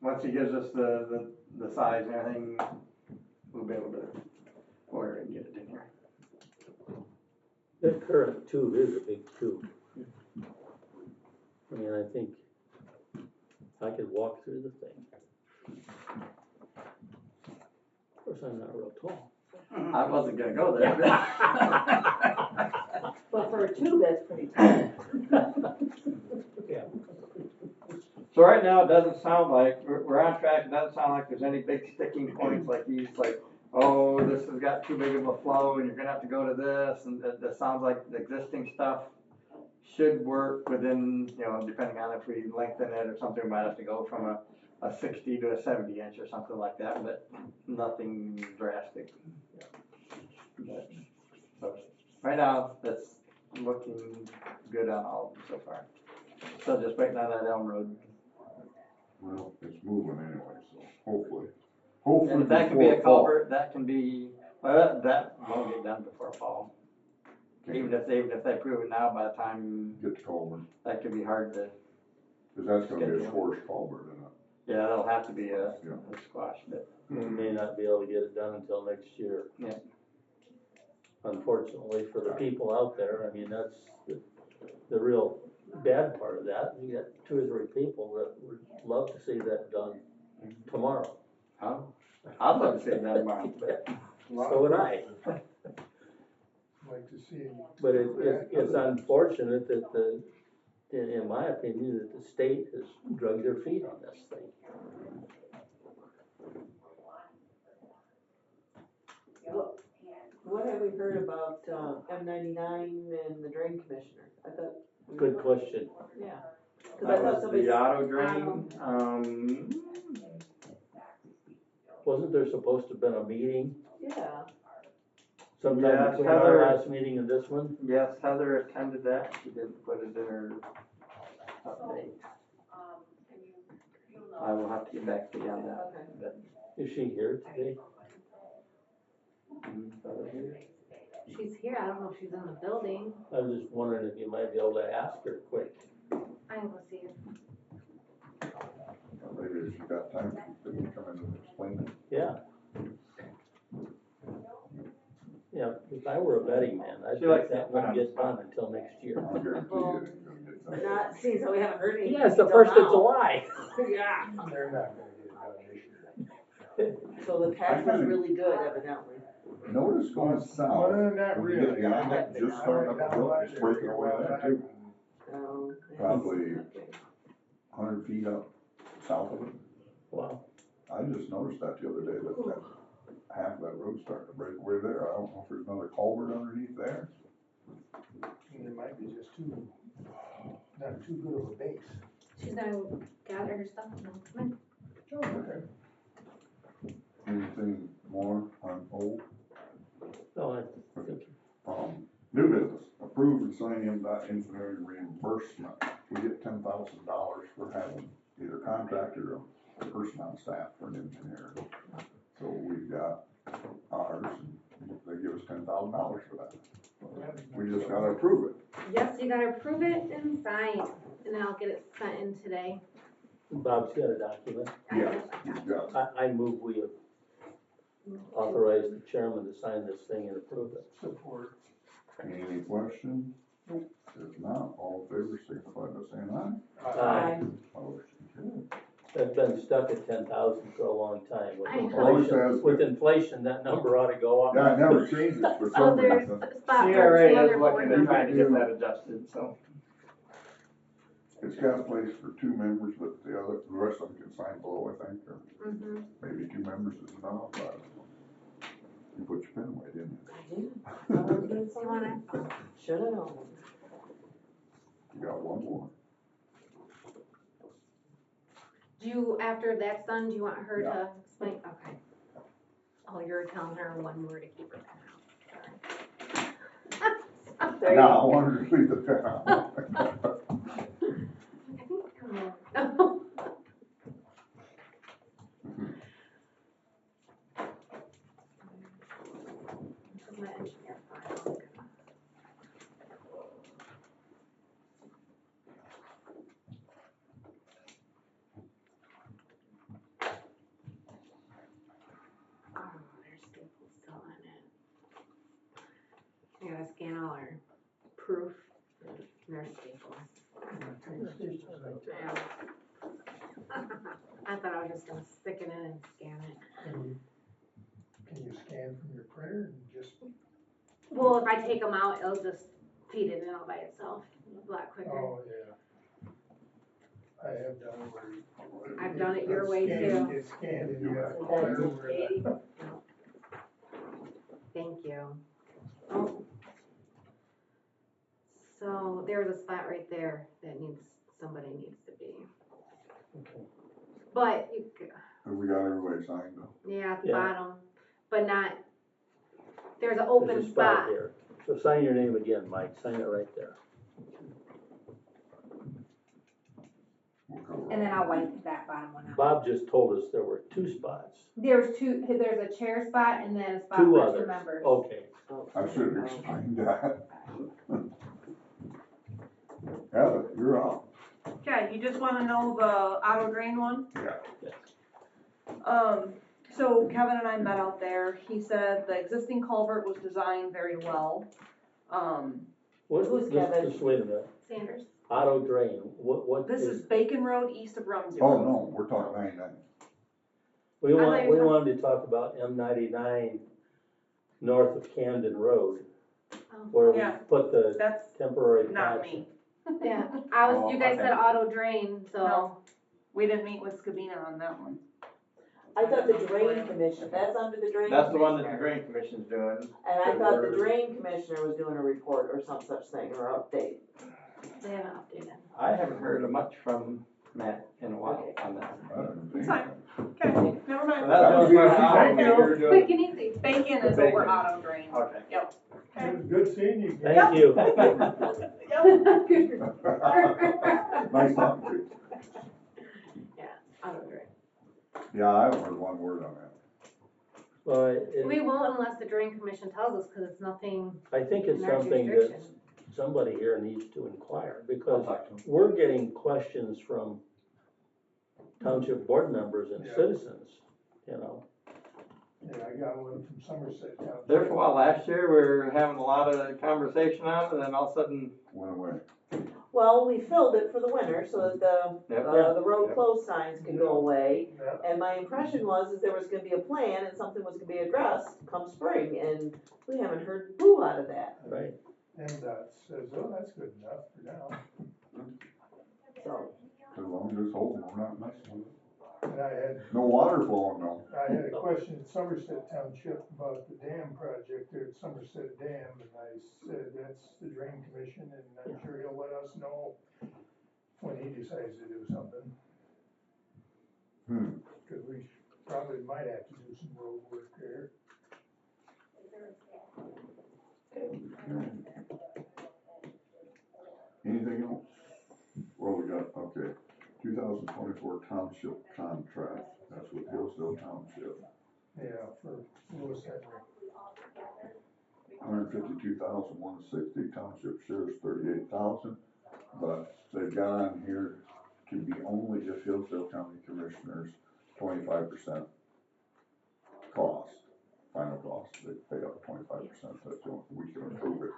once he gives us the size and everything, we'll be able to order it and get it in here. The current tube is a big tube. I mean, I think I could walk through the thing. Of course, I'm not real tall. I wasn't gonna go there. But for a tube, that's pretty tight. Yeah. So right now, it doesn't sound like, we're on track, it doesn't sound like there's any big sticking points like he's like, oh, this has got too big of a flow and you're gonna have to go to this, and that sounds like the existing stuff should work within, depending on if we lengthen it or something, we might have to go from a 60 to a 70 inch or something like that, but nothing drastic. But right now, that's looking good on all of them so far. So just waiting on that Elm Road. Well, it's moving anyway, so hopefully And if that can be a before fall. culvert, that can be, well, that won't get done before fall. Even if they approve it now, by the time, Get the culvert, that could be hard to, cause that's gonna be a squash culvert, isn't it? yeah, that'll have to be a Yeah. squash, but. We may not be able to get it done until next year. Yeah. Unfortunately for the people out there, I mean, that's the real bad part of that. You got 2 or 3 people that would love to see that done tomorrow. Oh, I'd love to see that tomorrow. So would I. Like to see. But it's unfortunate that in my opinion, that the state has dragged their feet on this thing. What have we heard about, M99 and the drain commissioner? I thought. Good question. Yeah. 'Cause I That thought was somebody. the auto drain, Wasn't there supposed to have been a meeting? Yeah, sometime Yes, between our Heather- last meeting and this one? Yes, Heather attended that, she didn't put it in her update. I will have to get back to you on that. Okay. But, Is she here today? Heather here? She's here, I don't know if she's in the building, I was just wondering if you might be able to ask her quick. I can go see her. Maybe if she got time, she could come in and explain it. Yeah. Yeah, if I were a betting man, I'd She likes think that to wouldn't put on get done until next year. I'll guarantee you it ain't gonna get done. Not, seeing so we haven't heard anything. Yeah, it's the until first of now. July. Yeah. They're not gonna get it done this year. So the patch was really good evidently. Notice going south. Other than that, when you really. get beyond that, just starting up the hill, it's breaking away there too. Oh. Probably Okay. 100 feet up south of it. Wow. I just noticed that the other day, that half of that road starting to break away there. I don't know if there's another culvert underneath there. It might be just not too good of a base. She's gonna gather her stuff, no, come Oh, okay. Anything more on old? No, I think, New business, approve and sign MDOT engineering reimbursement. We get $10,000 for having either contractor or person on staff for an engineer. So we've got ours, and they give us $10,000 for that. We just gotta approve it. Yes, you gotta approve it and sign, and then I'll get it sent in today. Bob's got a document. Yes, we've got, I move we authorize the chairman to sign this thing and approve it. Support. any questions? If not, all in favor, signify by saying aye. Aye. Motion carried. I've been stuck at 10,000 for a long time. With I know. Always inflation, has. with inflation, that number ought to go up. Yeah, it never changes for Oh, some there's reason. a spot for CRA two other is board looking at trying to get members. that adjusted, so. It's got a place for 2 members, but the rest of them can sign below, I think, or Mhm. maybe 2 members is enough, I don't know. You put your pen away, didn't you? I did. I was doing You wanna- something. Should've known. You got one more. Do you, after that's done, do you want her Yeah. to explain? Okay. Oh, you're telling her one more to keep her pen out. There you Now, I go. wanted to leave the pen out. I think come here. This is my engineer file. Oh, there's staples still in it. I gotta scan all our proof. There's staples. Yeah. I thought I was just gonna stick it in and scan it. Can you scan from your printer and just, Well, if I take them out, it'll just feed it in all by itself, a lot quicker. oh, yeah. I have done it where. I've done it your way, Scan- too. It's scanned and you have to That's clear over Katie. that. Thank you. Oh. So there's a spot right there that somebody needs to be. Okay. But you, Have we got everybody signed though? yeah, at the Yeah. bottom, but not, there's an There's open a spot spot. here. So sign your name again, Mike. Sign it right there. We'll cover And then all. I'll wipe that bottom one out. Bob just told us there were 2 spots. There's a chair spot and then a spot 2 for others. 2 members. Okay. I should have explained that. Heather, you're up. Okay, you just wanna know the auto drain one? Yeah. So Kevin and I met out there, he said the existing culvert was designed very well. Who's Kevin? Just wait a minute. Sanders. Auto drain, what This is Bacon Road east of Rumsey Oh, Road. no, we're talking 99. We I thought you were wanted to talk about M99 north of Camden Road, where we Yeah. put the That's temporary not patch. me. Yeah, Oh, you guys okay. said auto drain, so. No, we didn't meet with Scabina on that one. I thought the drain commission, that's under the drain commissioner. That's the one that the drain commission's doing. And I thought the drain commissioner was doing a report or some such thing, or update. They haven't updated. I haven't heard of much from Matt in a while on that. I haven't seen It's fine. it. Okay, never So mind. that's the only part I Thank know you. we were doing. Quick and easy. Bacon is Bacon. over auto drain. Okay. It was good seeing you. Thank you. Nice talking to you. I don't agree. Yeah, I haven't heard one word on that. Well, We won't unless the drain commission tells us, cause it's nothing I think it's in our something that jurisdiction. somebody here needs to inquire, I'll because talk to him. we're getting questions from township board members and Yeah. citizens, you know. Yeah, I got one from Somerset Township. There for a while last year, we were having a lot of conversation on it, and then all of a sudden, Went away. Well, we filled it for the winter so that Yep. the road Yep. closed signs could go away. Yeah, And my impression was there was gonna be a plan and something was gonna be addressed come spring, and we haven't heard boo out of that, Right. and says, oh, that's good enough for now. so. As long as it's holding, we're not messing with it. And I had No water flowing though. I had a question at Somerset Township about the dam project there at Somerset Dam, and I said, that's the drain commission, and I'm sure he'll let us know when he decides to do something, cause we probably might have to do some road work there. Anything else? Well, we got, okay, 2024 township contract, that's with Hillsdale Township. Yeah, for Lewis Henry. 152,160, township shares 38,000, but they've got on here to be only if Hillsdale County Commissioners 25% cost, final cost, they pay up 25%, that's the only, we can approve it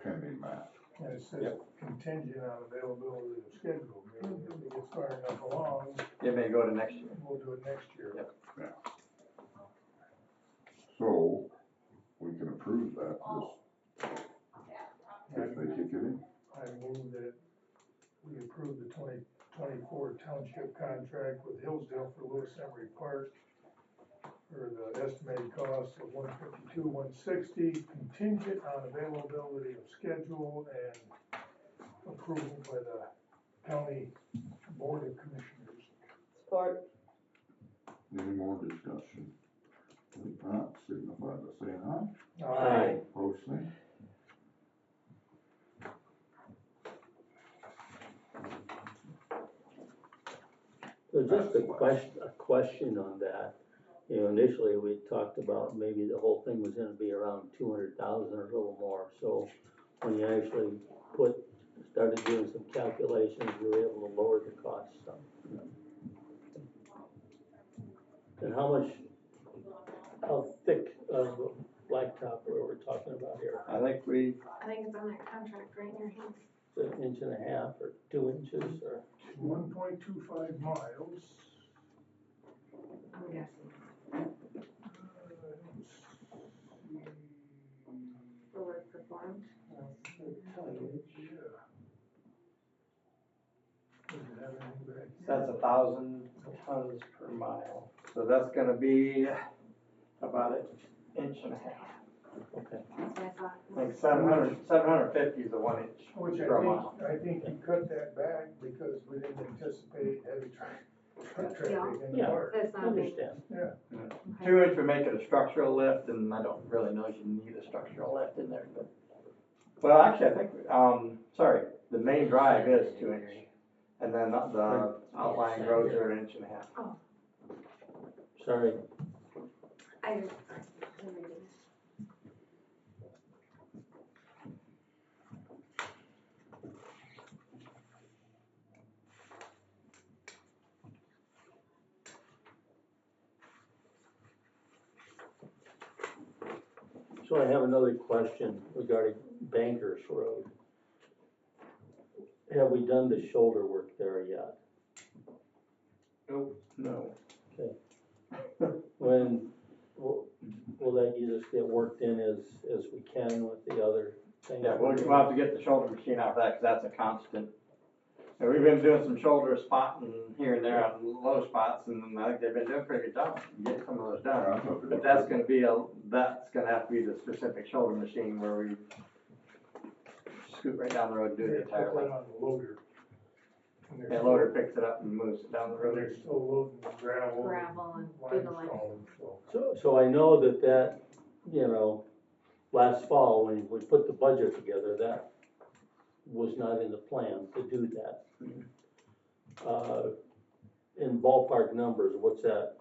pending that. And it says Yep. contingent on availability of schedule, meaning if it gets far enough along, it may go to next year. we'll do it next year. Yep. So, we can approve that, just if they kick it in. I move that we approve the 2024 township contract with Hillsdale for Lewis Emery Park for the estimated cost of $152,160, contingent on availability of schedule and approval by the county board of commissioners. Support. Any more discussion? If not, signify by saying aye. Aye. Opposed, same. So just a question on that. You know, initially we talked about maybe the whole thing was gonna be around 200,000 or a little more. So when you actually started doing some calculations, you were able to lower the cost some. And how thick of blacktop are we talking about here? I think I think it's on that contract right in your hands. Is it 1.5 or 2 inches or? 1.25 miles. I'm guessing, for work performed. that's 1,000 tons per mile, so that's gonna be about an inch and a half. Okay. That's what I thought. Like 750 is a 1 inch Which per mile. I think you cut that back because we didn't anticipate heavy truck traffic in the Yeah. park. That's not big. Understand. Yeah, Okay. 2 inch would make it a structural lift, and I don't really know if you need a structural lift in there, but. Well, actually, I think, the main drive is 2 inch, and then the outlying roads are 1.5 inches. Sorry. I'm reading. So I have another question regarding Bankers Road. Have we done the shoulder work there yet? Nope. No. When, will that just get worked in as we can with the other things? Yeah, we'll have to get the shoulder machine out of that, cause that's a constant. And we've been doing some shoulder spotting here and there on low spots, and I think they've been doing a pretty good job getting some of those done. But that's gonna have to be the specific shoulder machine where we scoot right down the road and do they the put entire that length. on the loader. And they're And loader picks it up and moves it down the still- road. They're still loading gravel. Gravel and do the like. Limestone, so. So I know that, you know, last fall, when we put the budget together, that was not in the plan to do that. In ballpark numbers, what's that